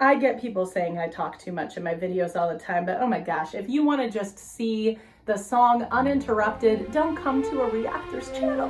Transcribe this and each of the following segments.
I get people saying I talk too much in my videos all the time, but oh my gosh, if you want to just see the song uninterrupted, don't come to a Reactors channel.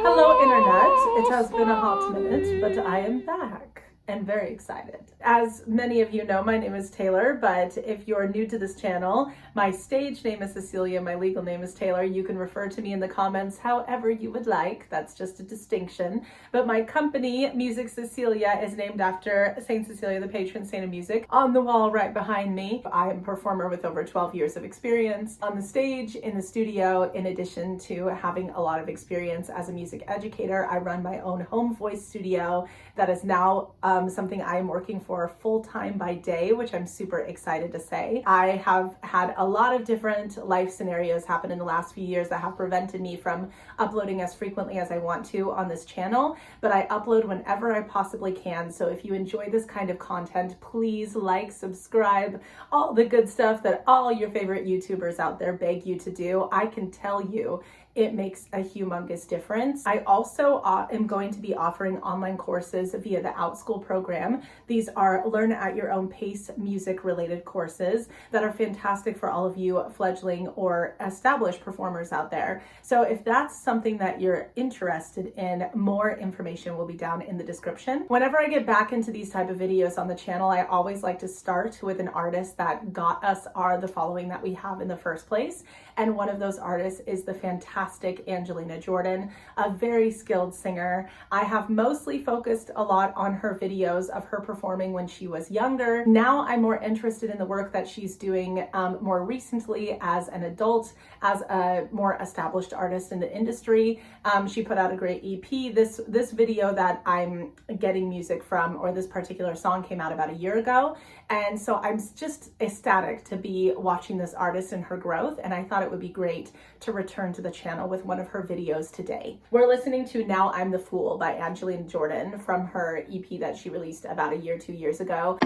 Hello Internet, it has been a hot minute, but I am back and very excited. As many of you know, my name is Taylor, but if you're new to this channel, my stage name is Cecilia, my legal name is Taylor. You can refer to me in the comments however you would like, that's just a distinction. But my company, Music Cecilia, is named after Saint Cecilia, the patron saint of music, on the wall right behind me. I am a performer with over 12 years of experience on the stage, in the studio, in addition to having a lot of experience as a music educator. I run my own home voice studio that is now something I am working for full-time by day, which I'm super excited to say. I have had a lot of different life scenarios happen in the last few years that have prevented me from uploading as frequently as I want to on this channel, but I upload whenever I possibly can. So if you enjoy this kind of content, please like, subscribe, all the good stuff that all your favorite YouTubers out there beg you to do. I can tell you it makes a humongous difference. I also am going to be offering online courses via the OutSchool program. These are learn at your own pace music related courses that are fantastic for all of you fledgling or established performers out there. So if that's something that you're interested in, more information will be down in the description. Whenever I get back into these type of videos on the channel, I always like to start with an artist that got us the following that we have in the first place. And one of those artists is the fantastic Angelina Jordan, a very skilled singer. I have mostly focused a lot on her videos of her performing when she was younger. Now I'm more interested in the work that she's doing more recently as an adult, as a more established artist in the industry. She put out a great EP. This video that I'm getting music from, or this particular song, came out about a year ago. And so I'm just ecstatic to be watching this artist and her growth. And I thought it would be great to return to the channel with one of her videos today. We're listening to Now I'm the Fool by Angelina Jordan from her EP that she released about a year, 2 years ago.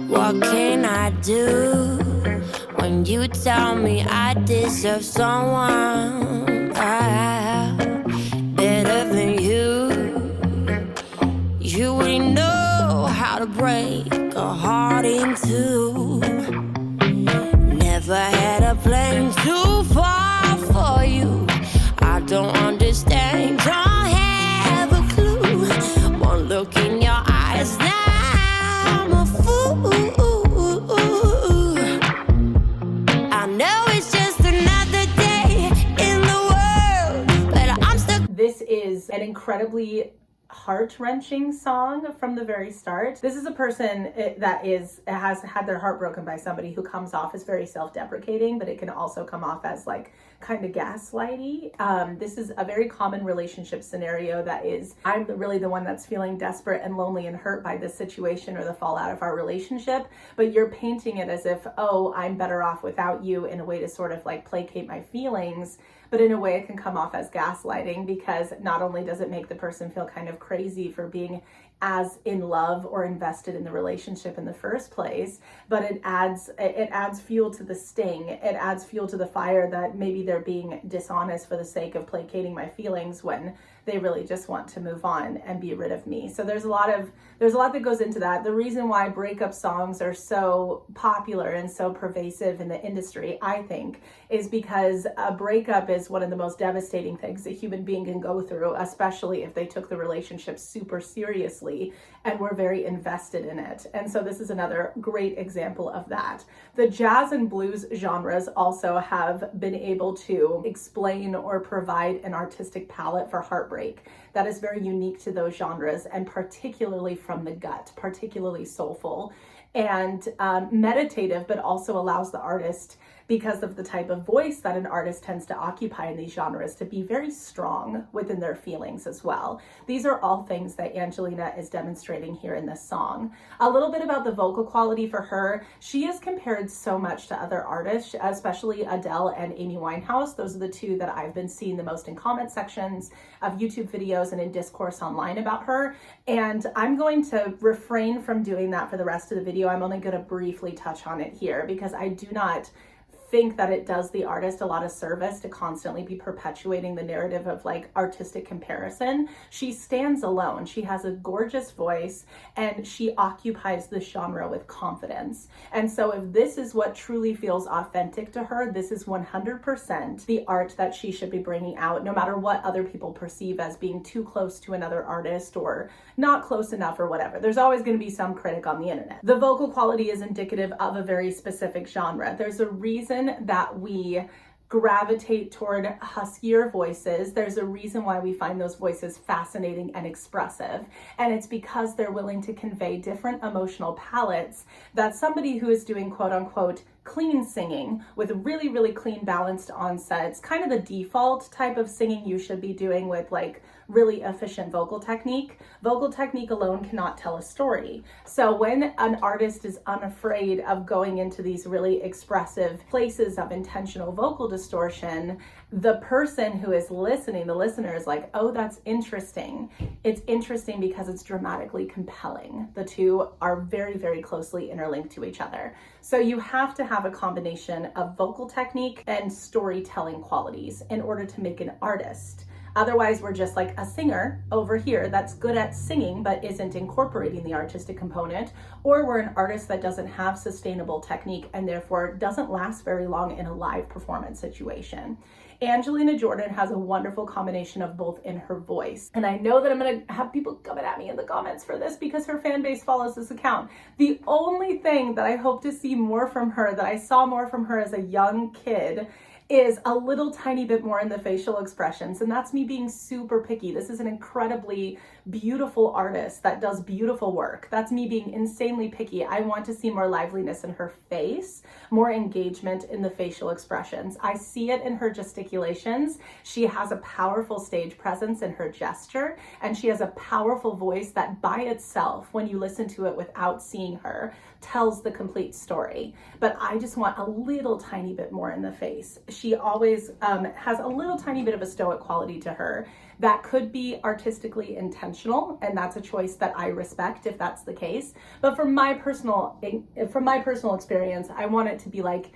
What can I do when you tell me I deserve someone better than you? You really know how to break a heart in two. Never had a plane too far for you. I don't understand, don't have a clue. One look in your eyes, now I'm a fool. I know it's just another day in the world, but I'm stuck. This is an incredibly heart-wrenching song from the very start. This is a person that has had their heart broken by somebody who comes off as very self-deprecating, but it can also come off as like kind of gaslighty. This is a very common relationship scenario that is, I'm really the one that's feeling desperate and lonely and hurt by this situation or the fallout of our relationship, but you're painting it as if, oh, I'm better off without you, in a way to sort of like placate my feelings. But in a way it can come off as gaslighting, because not only does it make the person feel kind of crazy for being as in love or invested in the relationship in the first place, but it adds fuel to the sting. It adds fuel to the fire that maybe they're being dishonest for the sake of placating my feelings when they really just want to move on and be rid of me. So there's a lot that goes into that. The reason why breakup songs are so popular and so pervasive in the industry, I think, is because a breakup is one of the most devastating things a human being can go through, especially if they took the relationship super seriously and were very invested in it. And so this is another great example of that. The jazz and blues genres also have been able to explain or provide an artistic palette for heartbreak that is very unique to those genres, and particularly from the gut, particularly soulful and meditative, but also allows the artist because of the type of voice that an artist tends to occupy in these genres, to be very strong within their feelings as well. These are all things that Angelina is demonstrating here in this song. A little bit about the vocal quality for her. She is compared so much to other artists, especially Adele and Amy Winehouse. Those are the two that I've been seeing the most in comment sections of YouTube videos and in discourse online about her. And I'm going to refrain from doing that for the rest of the video. I'm only going to briefly touch on it here because I do not think that it does the artist a lot of service to constantly be perpetuating the narrative of like artistic comparison. She stands alone. She has a gorgeous voice and she occupies the genre with confidence. And so if this is what truly feels authentic to her, this is 100% the art that she should be bringing out, no matter what other people perceive as being too close to another artist or not close enough or whatever. There's always going to be some critic on the internet. The vocal quality is indicative of a very specific genre. There's a reason that we gravitate toward huskier voices. There's a reason why we find those voices fascinating and expressive. And it's because they're willing to convey different emotional palettes that somebody who is doing quote unquote clean singing with really, really clean balanced onsets, kind of the default type of singing you should be doing with like really efficient vocal technique. Vocal technique alone cannot tell a story. So when an artist is unafraid of going into these really expressive places of intentional vocal distortion, the person who is listening, the listener is like, oh, that's interesting. It's interesting because it's dramatically compelling. The two are very, very closely interlinked to each other. So you have to have a combination of vocal technique and storytelling qualities in order to make an artist. Otherwise, we're just like a singer over here that's good at singing but isn't incorporating the artistic component, or we're an artist that doesn't have sustainable technique and therefore doesn't last very long in a live performance situation. Angelina Jordan has a wonderful combination of both in her voice. And I know that I'm gonna have people coming at me in the comments for this because her fan base follows this account. The only thing that I hope to see more from her, that I saw more from her as a young kid, is a little tiny bit more in the facial expressions. And that's me being super picky. This is an incredibly beautiful artist that does beautiful work. That's me being insanely picky. I want to see more liveliness in her face, more engagement in the facial expressions. I see it in her gesticulations. She has a powerful stage presence in her gesture, and she has a powerful voice that by itself, when you listen to it without seeing her, tells the complete story. But I just want a little tiny bit more in the face. She always has a little tiny bit of a stoic quality to her that could be artistically intentional, and that's a choice that I respect if that's the case. But from my personal experience, I want it to be like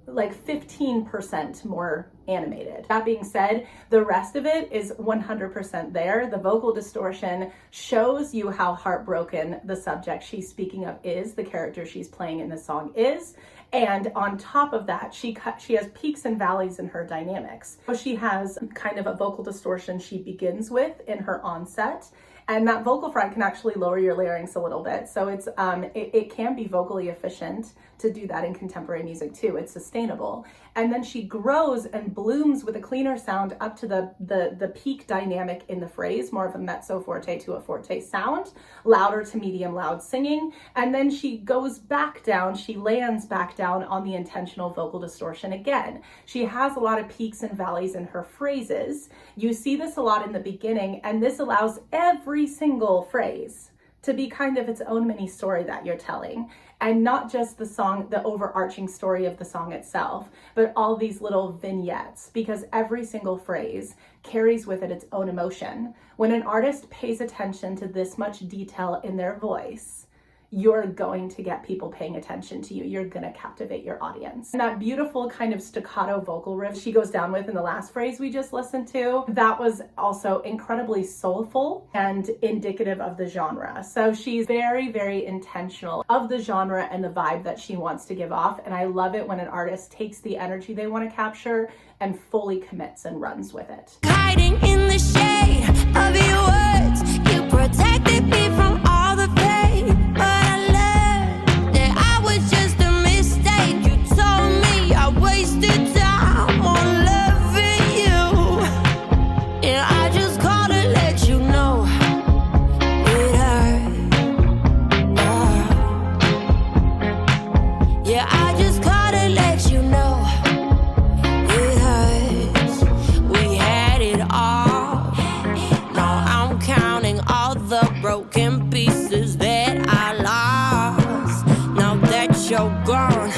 15% more animated. That being said, the rest of it is 100% there. The vocal distortion shows you how heartbroken the subject she's speaking of is, the character she's playing in the song is. And on top of that, she has peaks and valleys in her dynamics. So she has kind of a vocal distortion she begins with in her onset. And that vocal fry can actually lower your larynx a little bit. So it's it can be vocally efficient to do that in contemporary music too. It's sustainable. And then she grows and blooms with a cleaner sound up to the peak dynamic in the phrase, more of a mezzo forte to a forte sound, louder to medium loud singing. And then she goes back down, she lands back down on the intentional vocal distortion again. She has a lot of peaks and valleys in her phrases. You see this a lot in the beginning, and this allows every single phrase to be kind of its own mini story that you're telling, and not just the song, the overarching story of the song itself, but all these little vignettes, because every single phrase carries with it its own emotion. When an artist pays attention to this much detail in their voice, you're going to get people paying attention to you. You're gonna captivate your audience. And that beautiful kind of staccato vocal riff she goes down with in the last phrase we just listened to, that was also incredibly soulful and indicative of the genre. So she's very, very intentional of the genre and the vibe that she wants to give off. And I love it when an artist takes the energy they want to capture and fully commits and runs with it. Hiding in the shade of your words, you protected me from all the pain. But I learned that I was just a mistake. You told me I wasted time on loving you, and I just called to let you know it hurt. Yeah, I just called to let you know. gone.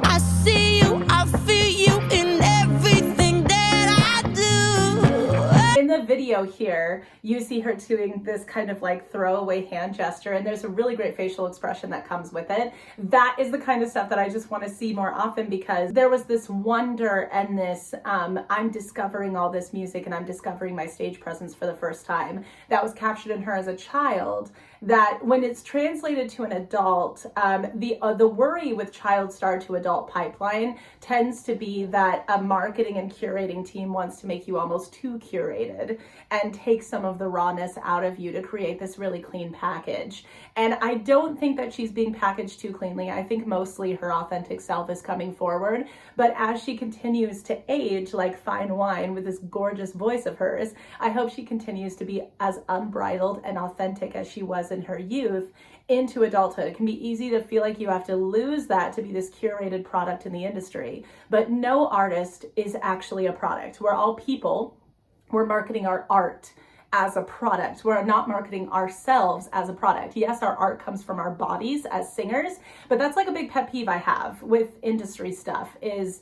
I see you, I feel you in everything that I do. In the video here, you see her doing this kind of like throwaway hand gesture, and there's a really great facial expression that comes with it. That is the kind of stuff that I just want to see more often, because there was this wonder and this, I'm discovering all this music and I'm discovering my stage presence for the first time, that was captured in her as a child, that when it's translated to an adult, the worry with child star to adult pipeline tends to be that a marketing and curating team wants to make you almost too curated and take some of the rawness out of you to create this really clean package. And I don't think that she's being packaged too cleanly. I think mostly her authentic self is coming forward. But as she continues to age like fine wine with this gorgeous voice of hers, I hope she continues to be as unbridled and authentic as she was in her youth into adulthood. It can be easy to feel like you have to lose that to be this curated product in the industry, but no artist is actually a product. We're all people. We're marketing our art as a product. We're not marketing ourselves as a product. Yes, our art comes from our bodies as singers, but that's like a big pet peeve I have with industry stuff, is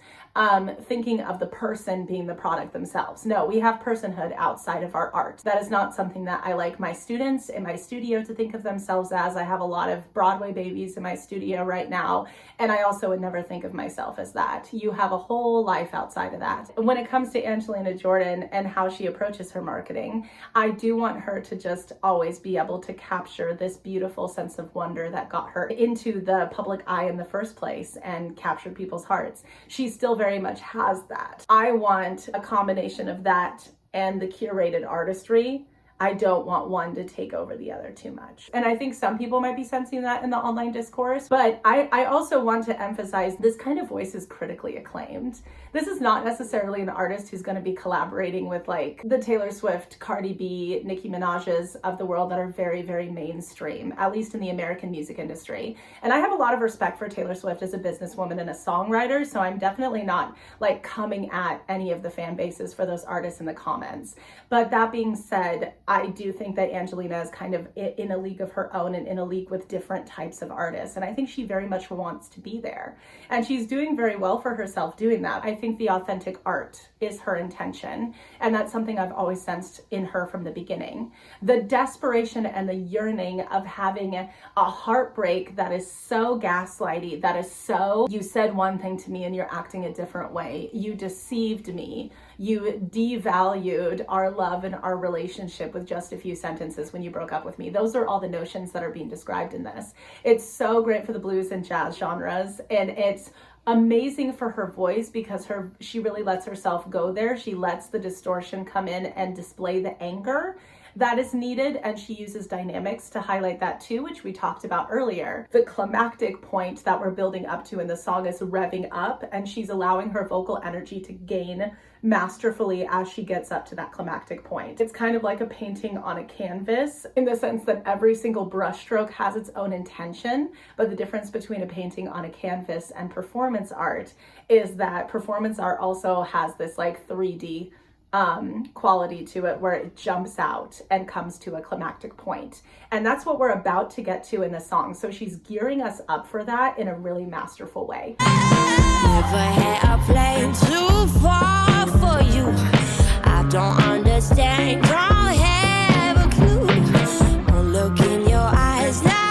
thinking of the person being the product themselves. No, we have personhood outside of our art. That is not something that I like my students in my studio to think of themselves as. I have a lot of Broadway babies in my studio right now, and I also would never think of myself as that. You have a whole life outside of that. When it comes to Angelina Jordan and how she approaches her marketing, I do want her to just always be able to capture this beautiful sense of wonder that got her into the public eye in the first place and captured people's hearts. She still very much has that. I want a combination of that and the curated artistry. I don't want one to take over the other too much. And I think some people might be sensing that in the online discourse, but I also want to emphasize this kind of voice is critically acclaimed. This is not necessarily an artist who's going to be collaborating with like the Taylor Swift, Cardi B, Nicki Minaj's of the world that are very, very mainstream, at least in the American music industry. And I have a lot of respect for Taylor Swift as a businesswoman and a songwriter, so I'm definitely not like coming at any of the fan bases for those artists in the comments. But that being said, I do think that Angelina is kind of in a league of her own and in a league with different types of artists. And I think she very much wants to be there. And she's doing very well for herself doing that. I think the authentic art is her intention. And that's something I've always sensed in her from the beginning. The desperation and the yearning of having a heartbreak that is so gaslighty, that is so, you said one thing to me and you're acting a different way. You deceived me. You devalued our love and our relationship with just a few sentences when you broke up with me. Those are all the notions that are being described in this. It's so great for the blues and jazz genres, and it's amazing for her voice because she really lets herself go there. She lets the distortion come in and display the anger that is needed, and she uses dynamics to highlight that too, which we talked about earlier. The climactic point that we're building up to in the song is revving up, and she's allowing her vocal energy to gain masterfully as she gets up to that climactic point. It's kind of like a painting on a canvas in the sense that every single brushstroke has its own intention, but the difference between a painting on a canvas and performance art is that performance art also has this like 3D quality to it where it jumps out and comes to a climactic point. And that's what we're about to get to in the song. So she's gearing us up for that in a really masterful way. Never had a plane too far for you. I don't understand, don't have a clue. One look in your eyes now.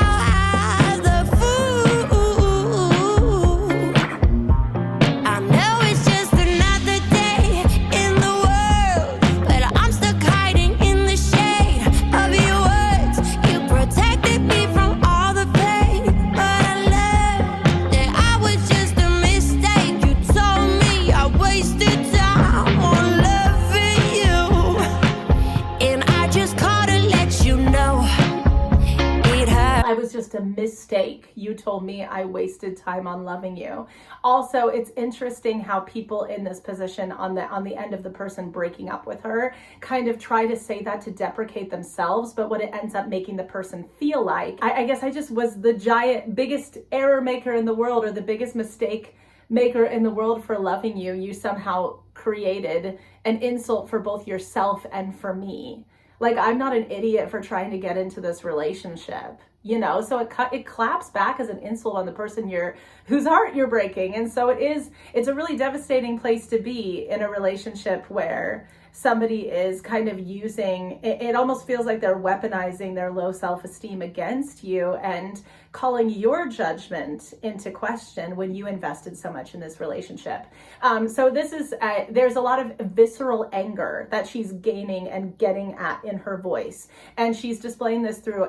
Just a mistake. You told me I wasted time on loving you. Also, it's interesting how people in this position on the end of the person breaking up with her kind of try to say that to deprecate themselves, but what it ends up making the person feel like, I guess I just was the biggest error maker in the world, or the biggest mistake maker in the world for loving you. You somehow created an insult for both yourself and for me. Like, I'm not an idiot for trying to get into this relationship. you know, so it claps back as an insult on the person whose heart you're breaking. And so it's a really devastating place to be in a relationship where somebody is kind of using it almost feels like they're weaponizing their low self-esteem against you and calling your judgment into question when you invested so much in this relationship. So this is there's a lot of visceral anger that she's gaining and getting at in her voice, and she's displaying this through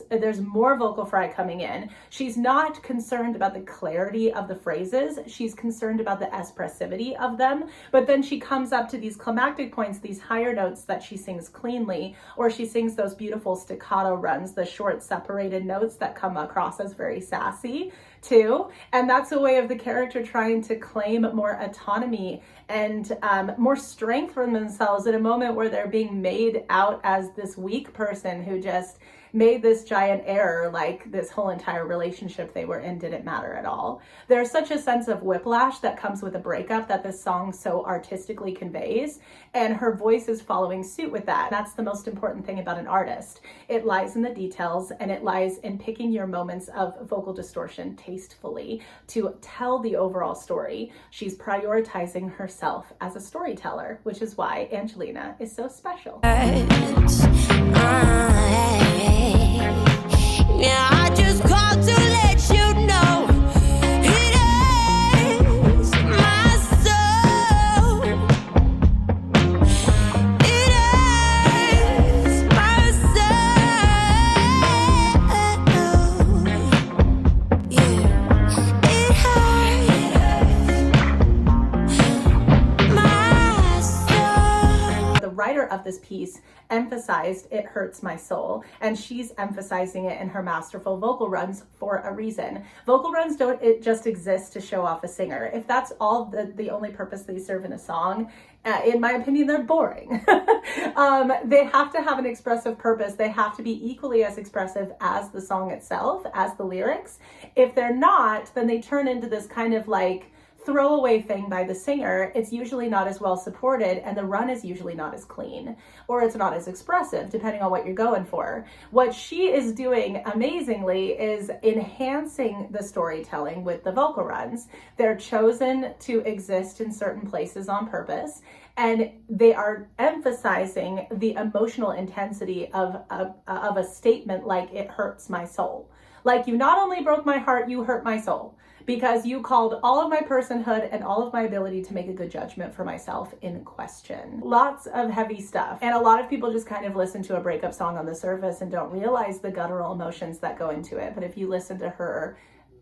there's more vocal fry coming in. She's not concerned about the clarity of the phrases, she's concerned about the expressivity of them, but then she comes up to these climactic points, these higher notes that she sings cleanly, or she sings those beautiful staccato runs, the short separated notes that come across as very sassy too. And that's a way of the character trying to claim more autonomy and more strength from themselves in a moment where they're being made out as this weak person who just made this giant error, like this whole entire relationship they were in didn't matter at all. There's such a sense of whiplash that comes with a breakup that this song so artistically conveys, and her voice is following suit with that. That's the most important thing about an artist. It lies in the details, and it lies in picking your moments of vocal distortion tastefully to tell the overall story. She's prioritizing herself as a storyteller, which is why Angelina is so special. Yeah, I just called to let you know it is my soul. It is my soul. Yeah, it hurts my soul. The writer of this piece emphasized "it hurts my soul," and she's emphasizing it in her masterful vocal runs for a reason. Vocal runs don't just exist to show off a singer. If that's all the only purpose they serve in a song, in my opinion, they're boring. They have to have an expressive purpose. They have to be equally as expressive as the song itself, as the lyrics. If they're not, then they turn into this kind of like throwaway thing by the singer. It's usually not as well supported, and the run is usually not as clean, or it's not as expressive, depending on what you're going for. What she is doing amazingly is enhancing the storytelling with the vocal runs. They're chosen to exist in certain places on purpose, and they are emphasizing the emotional intensity of a statement like "it hurts my soul." Like, you not only broke my heart, you hurt my soul, because you called all of my personhood and all of my ability to make a good judgment for myself in question. Lots of heavy stuff. And a lot of people just kind of listen to a breakup song on the surface and don't realize the guttural emotions that go into it. But if you listen to her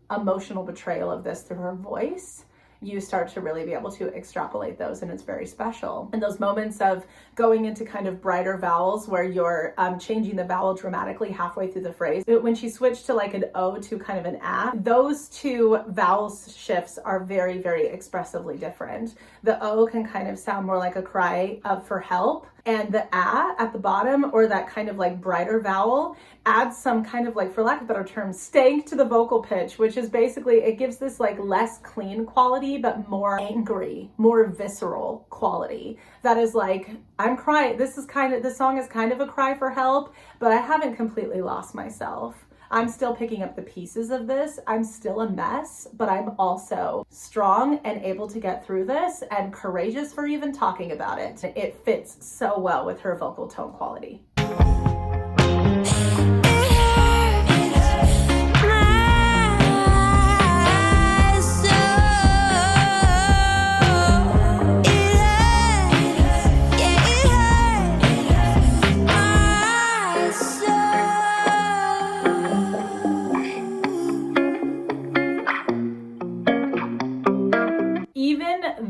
emotional betrayal of this through her voice, you start to really be able to extrapolate those, and it's very special. And those moments of going into kind of brighter vowels where you're changing the vowel dramatically halfway through the phrase. When she switched to like an O to kind of an A, those two vowel shifts are very, very expressively different. The O can kind of sound more like a cry for help, and the A at the bottom, or that kind of like brighter vowel, adds some kind of like, for lack of a better term, stank to the vocal pitch, which is basically, it gives this like less clean quality, but more angry, more visceral quality. That is like, I'm crying. This song is kind of a cry for help, but I haven't completely lost myself. I'm still picking up the pieces of this. I'm still a mess, but I'm also strong and able to get through this, and courageous for even talking about it. It fits so well with her vocal tone quality.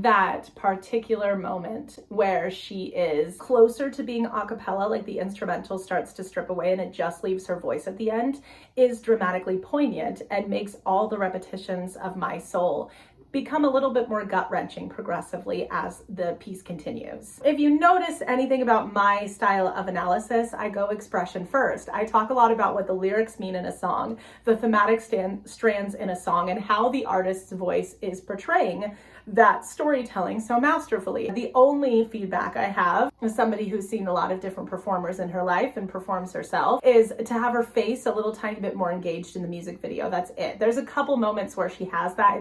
That particular moment where she is closer to being a cappella, like the instrumental starts to strip away and it just leaves her voice at the end, is dramatically poignant and makes all the repetitions of "my soul" become a little bit more gut-wrenching progressively as the piece continues. If you notice anything about my style of analysis, I go expression first. I talk a lot about what the lyrics mean in a song, the thematic strands in a song, and how the artist's voice is portraying that storytelling so masterfully. The only feedback I have as somebody who's seen a lot of different performers in her life and performs herself is to have her face a little tiny bit more engaged in the music video. That's it. There's a couple moments where she has that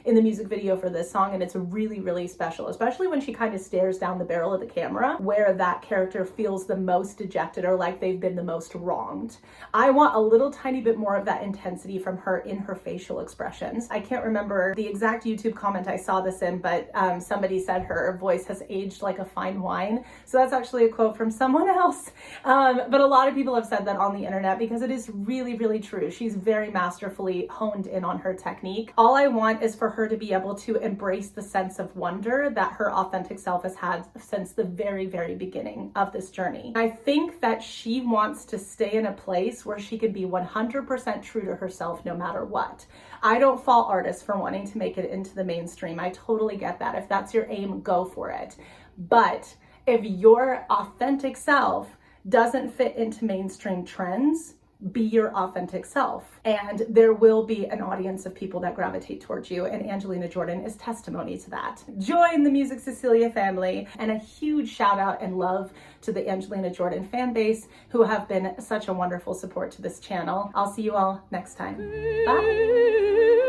in the music video for this song, and it's really, really special, especially when she kind of stares down the barrel of the camera, where that character feels the most dejected or like they've been the most wronged. I want a little tiny bit more of that intensity from her in her facial expressions. I can't remember the exact YouTube comment I saw this in, but somebody said her voice has aged like a fine wine. So that's actually a quote from someone else. But a lot of people have said that on the internet because it is really, really true. She's very masterfully honed in on her technique. All I want is for her to be able to embrace the sense of wonder that her authentic self has had since the very, very beginning of this journey. I think that she wants to stay in a place where she can be 100% true to herself no matter what. I don't fault artists for wanting to make it into the mainstream. I totally get that. If that's your aim, go for it. But if your authentic self doesn't fit into mainstream trends, be your authentic self. And there will be an audience of people that gravitate towards you, and Angelina Jordan is testimony to that. Join the Music Cecilia family, and a huge shout out and love to the Angelina Jordan fan base who have been such a wonderful support to this channel. I'll see you all next time. Bye.